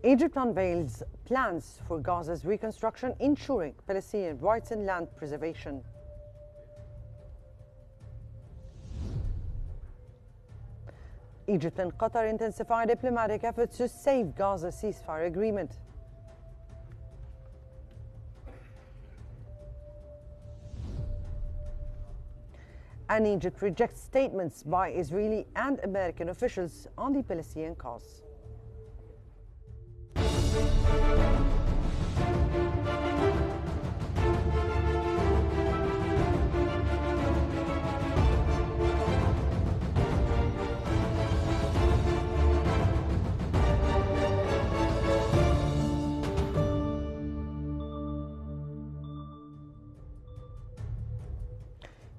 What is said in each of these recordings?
Egypt unveils plans for Gaza's reconstruction, ensuring Palestinian rights and land preservation. Egypt and Qatar intensify diplomatic efforts to save Gaza ceasefire agreement. And Egypt rejects statements by Israeli and American officials on the Palestinian cause.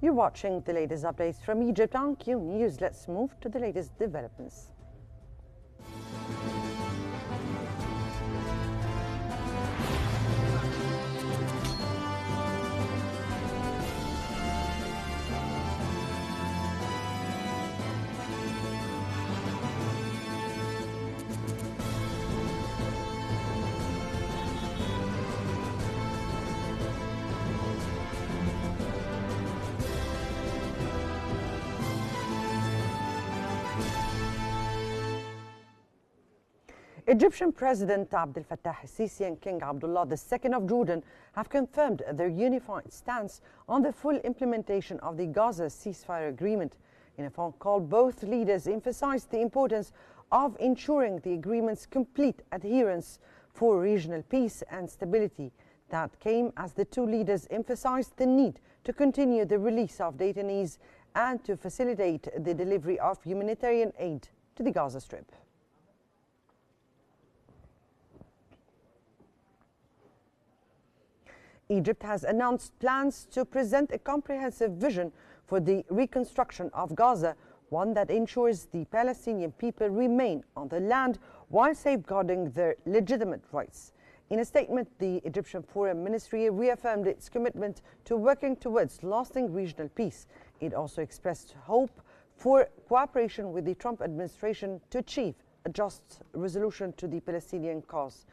You're watching the latest updates from Egypt on Qnews. Let's move to the latest developments. Egyptian President Abdel Fattah al-Sisi and King Abdullah II of Jordan have confirmed their unified stance on the full implementation of the Gaza ceasefire agreement. In a phone call, both leaders emphasized the importance of ensuring the agreement's complete adherence for regional peace and stability. That came as the two leaders emphasized the need to continue the release of detainees and to facilitate the delivery of humanitarian aid to the Gaza Strip. Egypt has announced plans to present a comprehensive vision for the reconstruction of Gaza, one that ensures the Palestinian people remain on the land while safeguarding their legitimate rights. In a statement, the Egyptian Foreign Ministry reaffirmed its commitment to working towards lasting regional peace. It also expressed hope for cooperation with the Trump administration to achieve a just resolution to the Palestinian cause.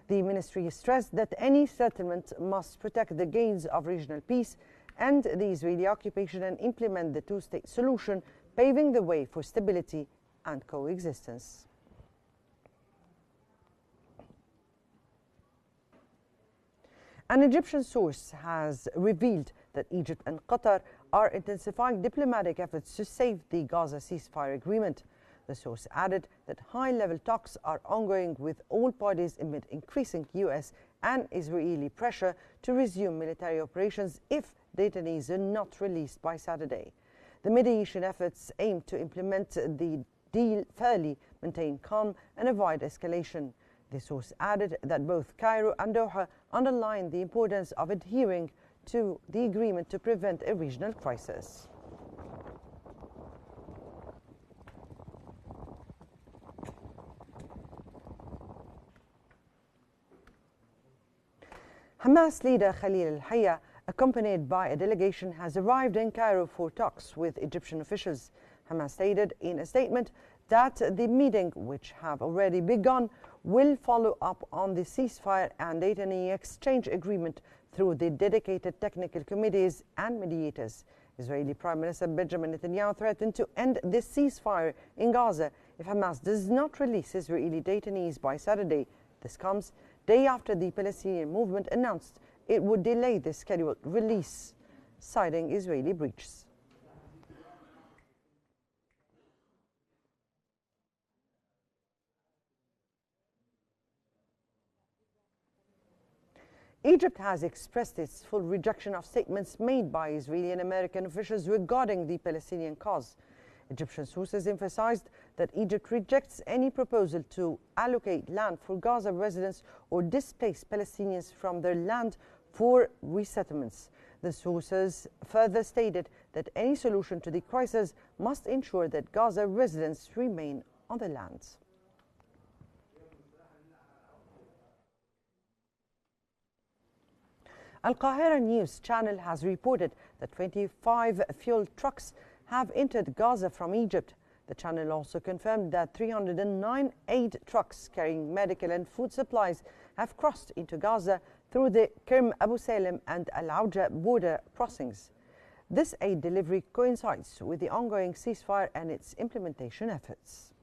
The ministry stressed that any settlement must protect the gains of regional peace and the Israeli occupation and implement the two-state solution, paving the way for stability and coexistence. An Egyptian source has revealed that Egypt and Qatar are intensifying diplomatic efforts to save the Gaza ceasefire agreement. The source added that high-level talks are ongoing with all parties amid increasing U.S. and Israeli pressure to resume military operations if detainees are not released by Saturday. The mediation efforts aim to implement the deal fairly, maintain calm, and avoid escalation. The source added that both Cairo and Doha underline the importance of adhering to the agreement to prevent a regional crisis. Hamas leader Khalil al-Hayya, accompanied by a delegation, has arrived in Cairo for talks with Egyptian officials. Hamas stated in a statement that the meeting, which have already begun, will follow up on the ceasefire and detainee exchange agreement through the dedicated technical committees and mediators. Israeli Prime Minister Benjamin Netanyahu threatened to end the ceasefire in Gaza if Hamas does not release Israeli detainees by Saturday. This comes day after the Palestinian movement announced it would delay the scheduled release, citing Israeli breaches. Egypt has expressed its full rejection of statements made by Israeli and American officials regarding the Palestinian cause. Egyptian sources emphasized that Egypt rejects any proposal to allocate land for Gaza residents or displace Palestinians from their land for resettlements. The sources further stated that any solution to the crisis must ensure that Gaza residents remain on the land. Al Qahira News channel has reported that 25 fuel trucks have entered Gaza from Egypt. The channel also confirmed that 309 aid trucks carrying medical and food supplies have crossed into Gaza through the Kerm Abu Salem and Al Auja border crossings. This aid delivery coincides with the ongoing ceasefire and its implementation efforts.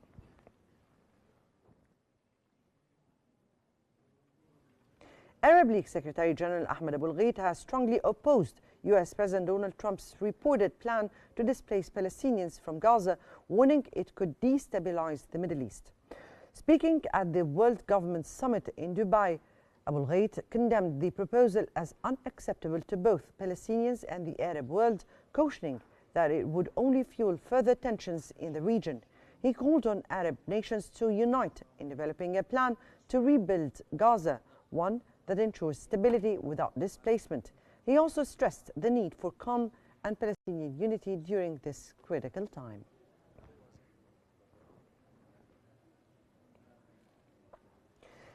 Arab League Secretary General Ahmed Abul Gheit has strongly opposed U.S. President Donald Trump's reported plan to displace Palestinians from Gaza, warning it could destabilize the Middle East. Speaking at the World Government Summit in Dubai, Abul Gheit condemned the proposal as unacceptable to both Palestinians and the Arab world, cautioning that it would only fuel further tensions in the region. He called on Arab nations to unite in developing a plan to rebuild Gaza, one that ensures stability without displacement. He also stressed the need for calm and Palestinian unity during this critical time.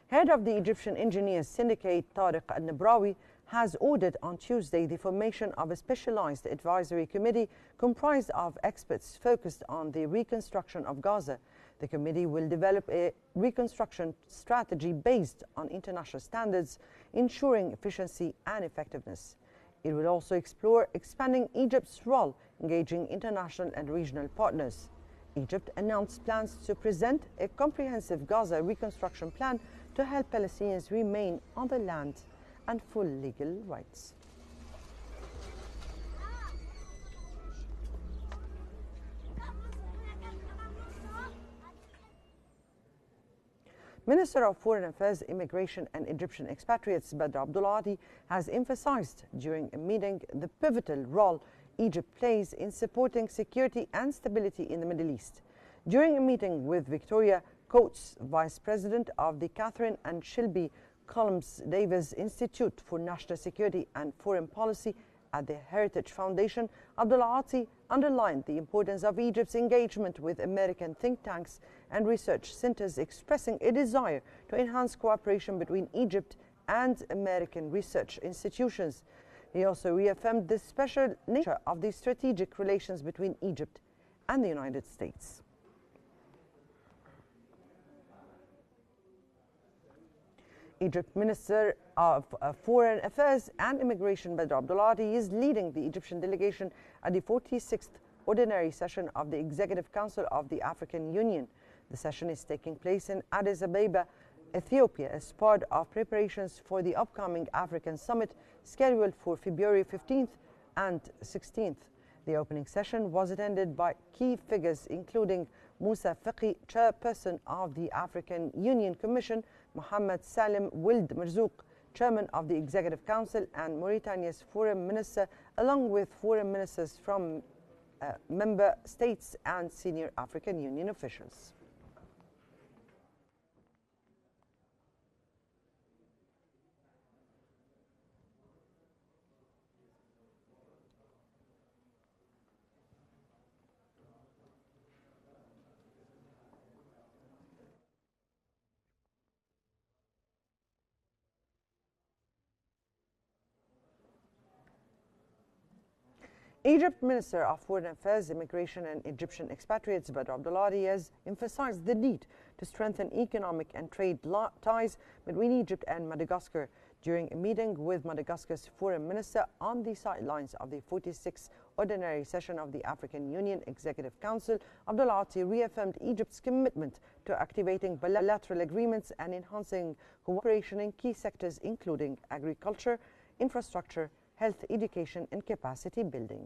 Head of the Egyptian Engineers Syndicate, Tariq al-Nabrawi, has ordered on Tuesday the formation of a specialized advisory committee comprised of experts focused on the reconstruction of Gaza. The committee will develop a reconstruction strategy based on international standards, ensuring efficiency and effectiveness. It will also explore expanding Egypt's role, engaging international and regional partners. Egypt announced plans to present a comprehensive Gaza reconstruction plan to help Palestinians remain on the land and full legal rights. Minister of Foreign Affairs, Immigration and Egyptian Expatriates Badr Abdulati has emphasized during a meeting the pivotal role Egypt plays in supporting security and stability in the Middle East. During a meeting with Victoria Coates, Vice President of the Catherine and Shelby Collins Davis Institute for National Security and Foreign Policy at the Heritage Foundation, Abdulati underlined the importance of Egypt's engagement with American think tanks and research centers, expressing a desire to enhance cooperation between Egypt and American research institutions. He also reaffirmed the special nature of the strategic relations between Egypt and the United States. Egypt Minister of Foreign Affairs and Immigration Badr Abdulati is leading the Egyptian delegation at the 46th Ordinary Session of the Executive Council of the African Union. The session is taking place in Addis Ababa, Ethiopia, as part of preparations for the upcoming African Summit scheduled for February 15th and 16th. The opening session was attended by key figures including Musa Faki, chairperson of the African Union Commission, Mohammed Salim Wild Marzouk, chairman of the Executive Council, and Mauritania's foreign minister, along with foreign ministers from member states and senior African Union officials. Egypt Minister of Foreign Affairs, Immigration and Egyptian Expatriates Badr Abdulati has emphasized the need to strengthen economic and trade ties between Egypt and Madagascar. During a meeting with Madagascar's Foreign Minister on the sidelines of the 46th Ordinary Session of the African Union Executive Council, Abdulati reaffirmed Egypt's commitment to activating bilateral agreements and enhancing cooperation in key sectors including agriculture, infrastructure, health, education, and capacity building.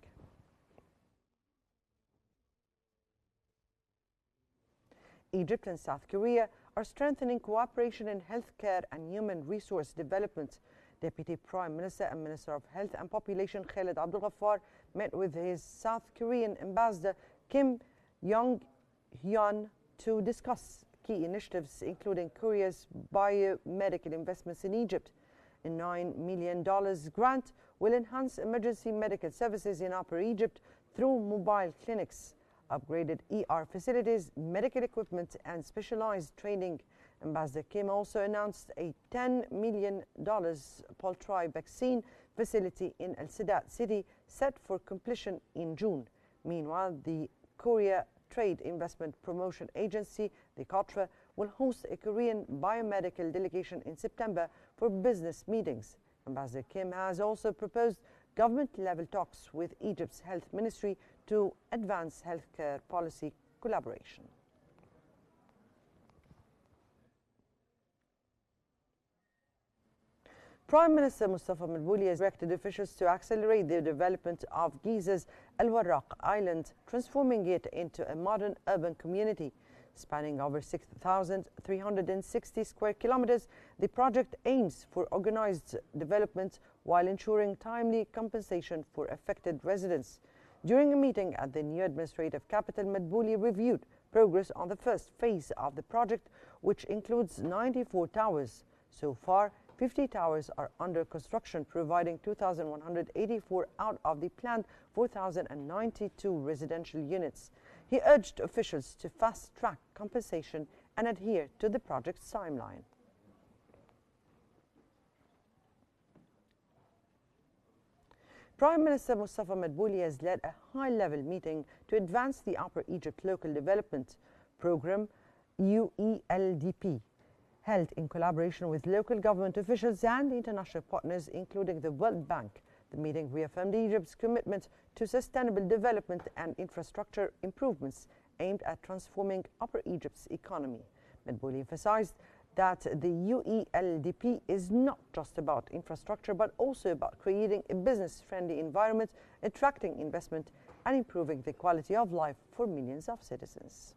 Egypt and South Korea are strengthening cooperation in healthcare and human resource development. Deputy Prime Minister and Minister of Health and Population Khaled Abdul Ghaffar met with his South Korean ambassador Kim Yong-hyun to discuss key initiatives including Korea's biomedical investments in Egypt. A $9 million grant will enhance emergency medical services in Upper Egypt through mobile clinics, upgraded ER facilities, medical equipment, and specialized training. Ambassador Kim also announced a $10 million poultry vaccine facility in Al Sadat city set for completion in June. Meanwhile, the Korea Trade Investment Promotion Agency, the Qatra, will host a Korean biomedical delegation in September for business meetings. Ambassador Kim has also proposed government-level talks with Egypt's health ministry to advance healthcare policy collaboration. Prime Minister Mustafa Madbouli has directed officials to accelerate the development of Giza's Al Warraq Island, transforming it into a modern urban community. Spanning over 6,360 square kilometers, the project aims for organized development while ensuring timely compensation for affected residents. During a meeting at the new administrative capital, Madbouli reviewed progress on the first phase of the project, which includes 94 towers. So far, 50 towers are under construction, providing 2,184 out of the planned 4,092 residential units. He urged officials to fast-track compensation and adhere to the project's timeline. Prime Minister Mustafa Madbouli has led a high-level meeting to advance the Upper Egypt Local Development Program, UELDP, held in collaboration with local government officials and international partners, including the World Bank. The meeting reaffirmed Egypt's commitment to sustainable development and infrastructure improvements aimed at transforming Upper Egypt's economy. Madbouli emphasized that the UELDP is not just about infrastructure, but also about creating a business-friendly environment, attracting investment, and improving the quality of life for millions of citizens.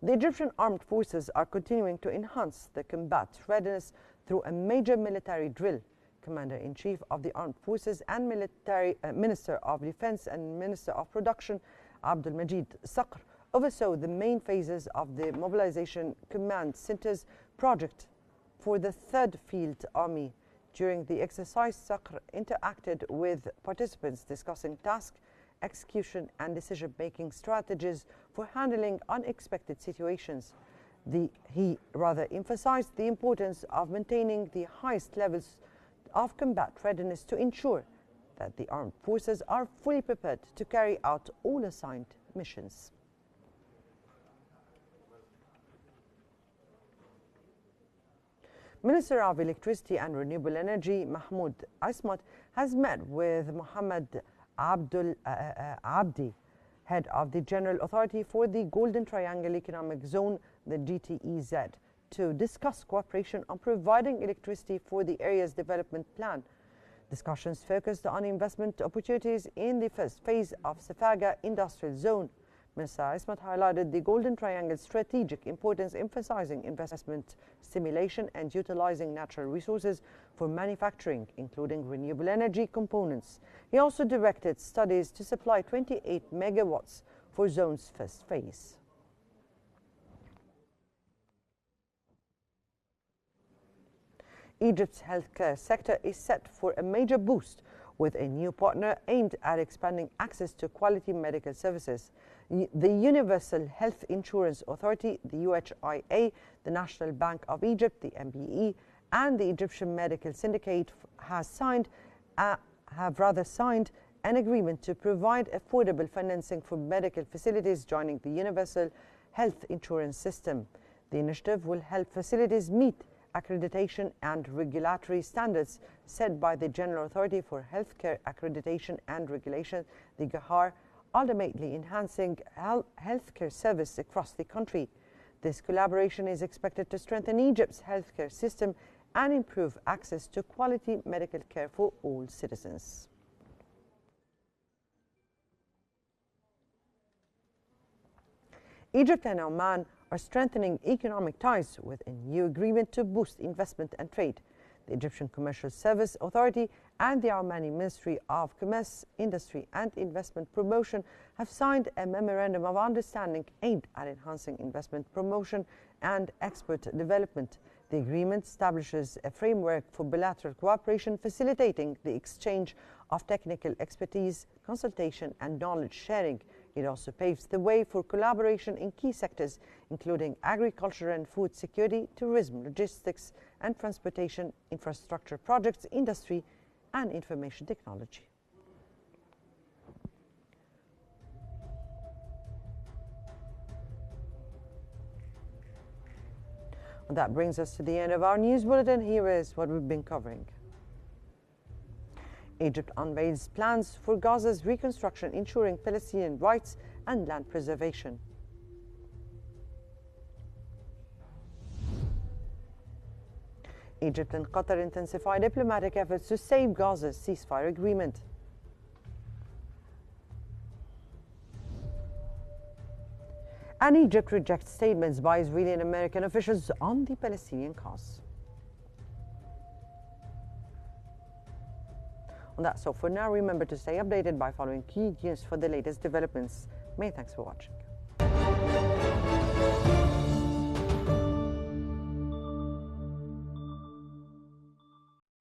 The Egyptian armed forces are continuing to enhance the combat readiness through a major military drill. Commander-in-Chief of the Armed Forces and Minister of Defense and Minister of Production, Abdul Majid Saqr, oversaw the main phases of the Mobilization Command Center's project for the 3rd Field Army. During the exercise, Saqr interacted with participants discussing tasks, execution and decision-making strategies for handling unexpected situations. He emphasized the importance of maintaining the highest levels of combat readiness to ensure that the armed forces are fully prepared to carry out all assigned missions. Minister of Electricity and Renewable Energy Mahmoud Ismat has met with Mohammed Abdi, head of the General Authority for the Golden Triangle Economic Zone, the GTEZ, to discuss cooperation on providing electricity for the area's development plan. Discussions focused on investment opportunities in the first phase of Safaga Industrial Zone. Minister Ismat highlighted the Golden Triangle's strategic importance, emphasizing investment stimulation and utilizing natural resources for manufacturing, including renewable energy components. He also directed studies to supply 28 megawatts for zone's first phase. Egypt's healthcare sector is set for a major boost with a new partner aimed at expanding access to quality medical services. The Universal Health Insurance Authority, the UHIA, the National Bank of Egypt, the MBE, and the Egyptian Medical Syndicate have signed an agreement to provide affordable financing for medical facilities joining the Universal Health Insurance System. The initiative will help facilities meet accreditation and regulatory standards set by the General Authority for Healthcare Accreditation and Regulation, the GAHAR, ultimately enhancing healthcare service across the country. This collaboration is expected to strengthen Egypt's healthcare system and improve access to quality medical care for all citizens. Egypt and Oman are strengthening economic ties with a new agreement to boost investment and trade. The Egyptian Commercial Service Authority and the Omani Ministry of Commerce, Industry and Investment Promotion have signed a memorandum of understanding aimed at enhancing investment promotion and export development. The agreement establishes a framework for bilateral cooperation, facilitating the exchange of technical expertise, consultation and knowledge sharing. It also paves the way for collaboration in key sectors, including agriculture and food security, tourism, logistics and transportation, infrastructure projects, industry and information technology. And that brings us to the end of our news bulletin. Here is what we've been covering. Egypt unveils plans for Gaza's reconstruction, ensuring Palestinian rights and land preservation. Egypt and Qatar intensify diplomatic efforts to save Gaza's ceasefire agreement. And Egypt rejects statements by Israeli and American officials on the Palestinian cause. And that's all for now. Remember to stay updated by following Qnews for the latest developments. Many thanks for watching.